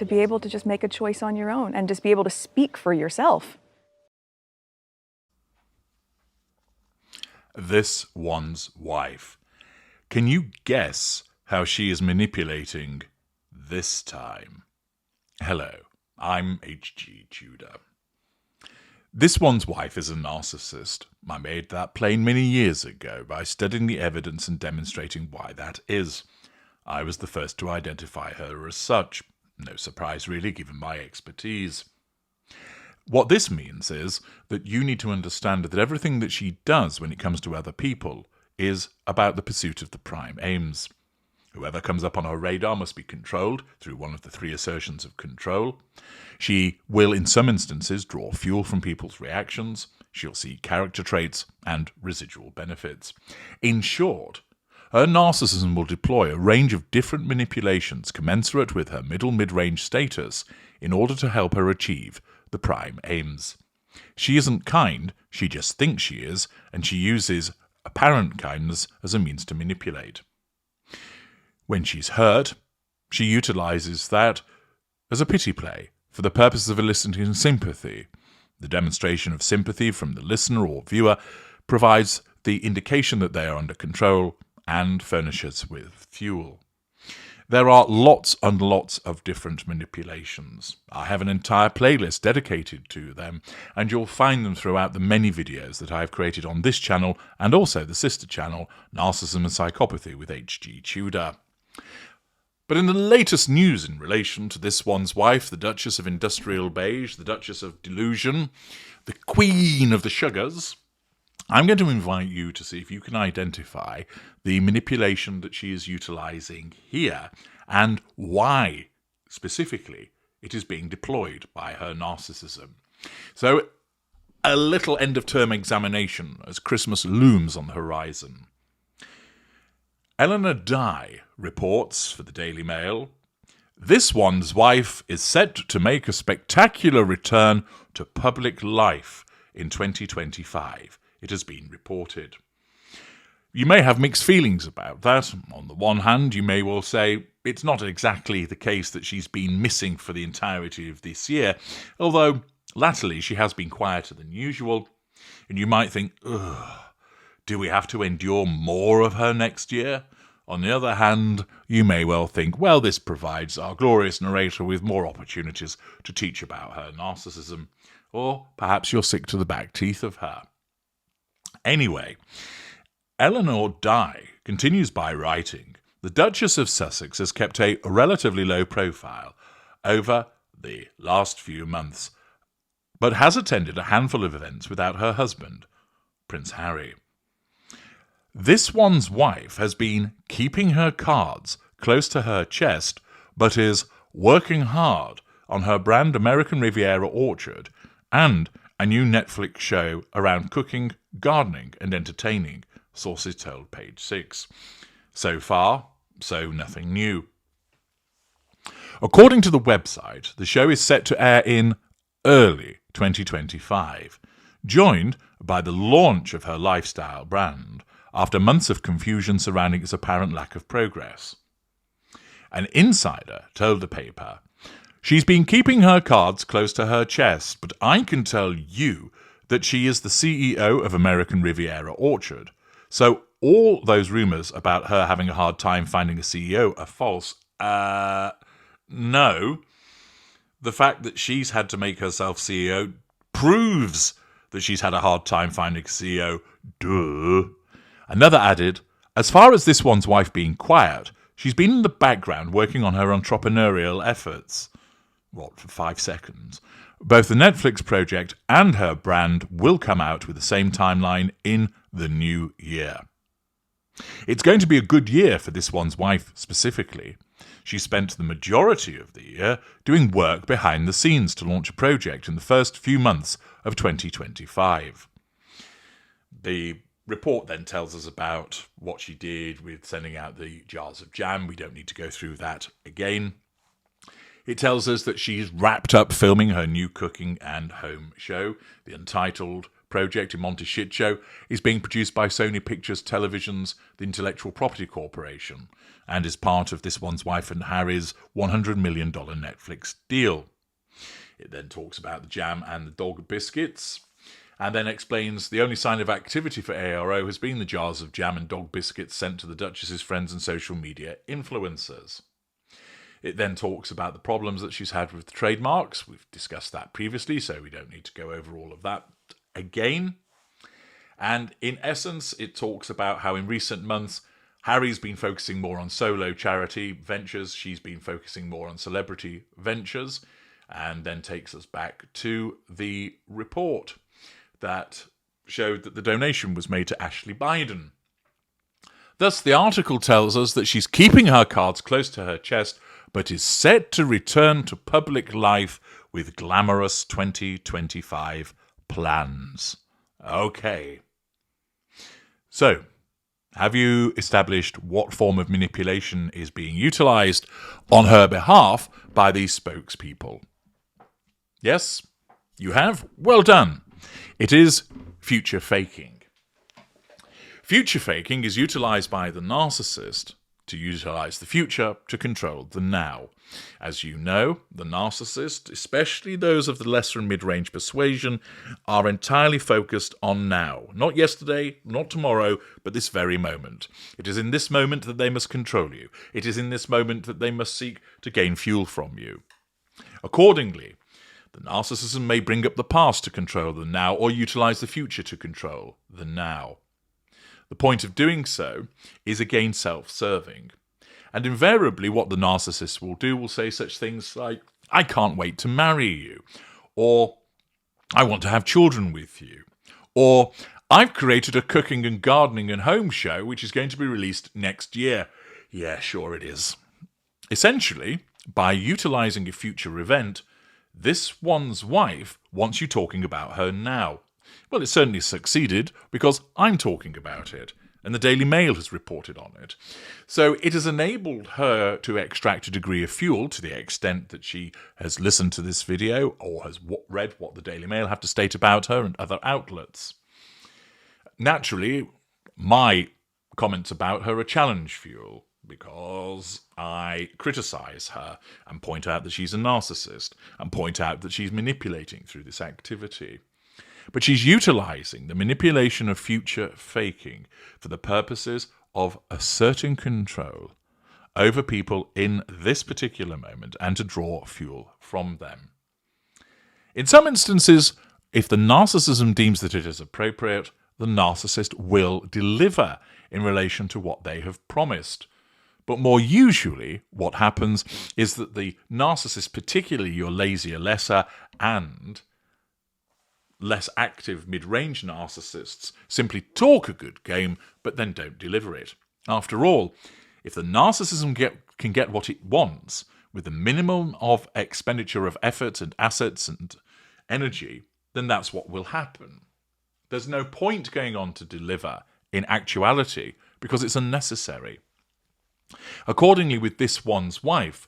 to be able to just make a choice on your own and just be able to speak for yourself. This one's wife. Can you guess how she is manipulating this time? Hello, I'm HG Tudor. This one's wife is a narcissist. I made that plain many years ago by studying the evidence and demonstrating why that is. I was the first to identify her as such. No surprise really, given my expertise. What this means is that you need to understand that everything that she does when it comes to other people is about the pursuit of the prime aims. Whoever comes up on her radar must be controlled through one of the 3 assertions of control. She will, in some instances, draw fuel from people's reactions. She'll see character traits and residual benefits. In short, her narcissism will deploy a range of different manipulations commensurate with her mid-range status in order to help her achieve the prime aims. She isn't kind, she just thinks she is, and she uses apparent kindness as a means to manipulate. When she's hurt, she utilizes that as a pity play for the purpose of eliciting sympathy. The demonstration of sympathy from the listener or viewer provides the indication that they are under control and furnishes with fuel. There are lots and lots of different manipulations. I have an entire playlist dedicated to them, and you'll find them throughout the many videos that I have created on this channel and also the sister channel, Narcissism and Psychopathy with HG Tudor. But in the latest news in relation to this one's wife, the Duchess of Industrial Beige, the Duchess of Delusion, the Queen of the Sugars, I'm going to invite you to see if you can identify the manipulation that she is utilizing here and why, specifically, it is being deployed by her narcissism. So, a little end-of-term examination as Christmas looms on the horizon. Eleanor Dye reports for the Daily Mail, "This one's wife is set to make a spectacular return to public life in 2025. It has been reported." You may have mixed feelings about that. On the one hand, you may well say it's not exactly the case that she's been missing for the entirety of this year, although latterly she has been quieter than usual. And you might think, ugh, do we have to endure more of her next year? On the other hand, you may well think, well, this provides our glorious narrator with more opportunities to teach about her narcissism. Or perhaps you're sick to the back teeth of her. Anyway, Eleanor Dye continues by writing, "The Duchess of Sussex has kept a relatively low profile over the last few months, but has attended a handful of events without her husband, Prince Harry. This one's wife has been keeping her cards close to her chest, but is working hard on her brand American Riviera Orchard and a new Netflix show around cooking, gardening, and entertaining," sources told Page 6. So far, so nothing new. According to the website, the show is set to air in early 2025, joined by the launch of her lifestyle brand after months of confusion surrounding its apparent lack of progress. An insider told the paper, "She's been keeping her cards close to her chest, but I can tell you that she is the CEO of American Riviera Orchard. So all those rumors about her having a hard time finding a CEO are false." No. The fact that she's had to make herself CEO proves that she's had a hard time finding a CEO. Duh. Another added, "As far as this one's wife being quiet, she's been in the background working on her entrepreneurial efforts." For 5 seconds. "Both the Netflix project and her brand will come out with the same timeline in the new year." It's going to be a good year for this one's wife specifically. She spent the majority of the year doing work behind the scenes to launch a project in the first few months of 2025. The report then tells us about what she did with sending out the jars of jam. We don't need to go through that again. It tells us that she's wrapped up filming her new cooking and home show, the entitled project in Monty Shit Show is being produced by Sony Pictures Television's The Intellectual Property Corporation and is part of This One's Wife and Harry's $100 million Netflix deal. It then talks about the jam and the dog biscuits, and then explains the only sign of activity for ARO has been the jars of jam and dog biscuits sent to the Duchess's friends and social media influencers. It then talks about the problems that she's had with the trademarks. We've discussed that previously, so we don't need to go over all of that again. And in essence, it talks about how in recent months, Harry's been focusing more on solo charity ventures. She's been focusing more on celebrity ventures, and then takes us back to the report that showed that the donation was made to Ashley Biden. Thus, the article tells us that she's keeping her cards close to her chest, but is set to return to public life with glamorous 2025 plans. Okay. So, have you established what form of manipulation is being utilised on her behalf by these spokespeople? Yes, you have? Well done. It is future faking. Future faking is utilised by the narcissist to utilise the future to control the now. As you know, the narcissist, especially those of the lesser and mid-range persuasion, are entirely focused on now. Not yesterday, not tomorrow, but this very moment. It is in this moment that they must control you. It is in this moment that they must seek to gain fuel from you. Accordingly, the narcissism may bring up the past to control the now or utilise the future to control the now. The point of doing so is again self-serving. And invariably what the narcissist will do will say such things like, I can't wait to marry you, or I want to have children with you, or I've created a cooking and gardening and home show which is going to be released next year. Yeah, sure it is. Essentially, by utilising a future event, this one's wife wants you talking about her now. Well, it certainly succeeded because I'm talking about it, and the Daily Mail has reported on it. So it has enabled her to extract a degree of fuel to the extent that she has listened to this video or has read what the Daily Mail have to state about her and other outlets. Naturally, my comments about her are challenge fuel because I criticise her and point out that she's a narcissist and point out that she's manipulating through this activity. But she's utilising the manipulation of future faking for the purposes of asserting control over people in this particular moment and to draw fuel from them. In some instances, if the narcissism deems that it is appropriate, the narcissist will deliver in relation to what they have promised. But more usually, what happens is that the narcissist, particularly your lazier, lesser, and less active mid-range narcissists, simply talk a good game, but then don't deliver it. After all, if the narcissism can get what it wants with the minimum of expenditure of effort and assets and energy, then that's what will happen. There's no point going on to deliver in actuality because it's unnecessary. Accordingly, with this one's wife,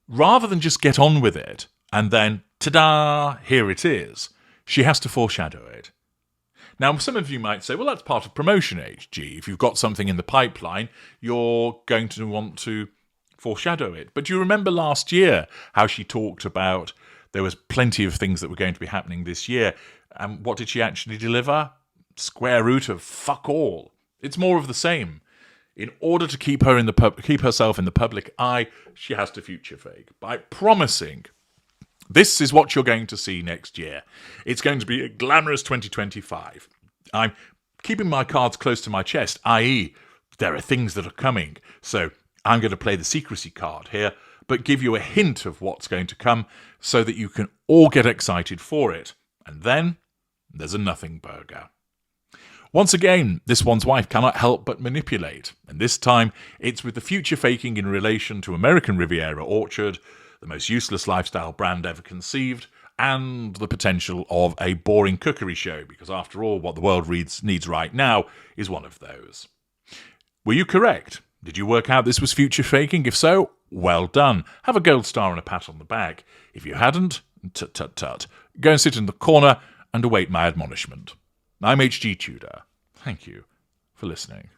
rather than just get on with it and then, ta-da, here it is, she has to foreshadow it. Now, some of you might say, well, that's part of promotion, HG. If you've got something in the pipeline, you're going to want to foreshadow it. But do you remember last year how she talked about there was plenty of things that were going to be happening this year? And what did she actually deliver? Square root of fuck all. It's more of the same. In order to keep herself in the public eye, she has to future fake by promising, this is what you're going to see next year. It's going to be a glamorous 2025. I'm keeping my cards close to my chest, i.e., there are things that are coming. So I'm going to play the secrecy card here, but give you a hint of what's going to come so that you can all get excited for it. And then there's a nothing burger. Once again, this one's wife cannot help but manipulate. And this time, it's with the future faking in relation to American Riviera Orchard, the most useless lifestyle brand ever conceived, and the potential of a boring cookery show, because after all, what the world needs right now is one of those. Were you correct? Did you work out this was future faking? If so, well done. Have a gold star and a pat on the back. If you hadn't, tut-tut-tut. Go and sit in the corner and await my admonishment. I'm HG Tudor. Thank you for listening.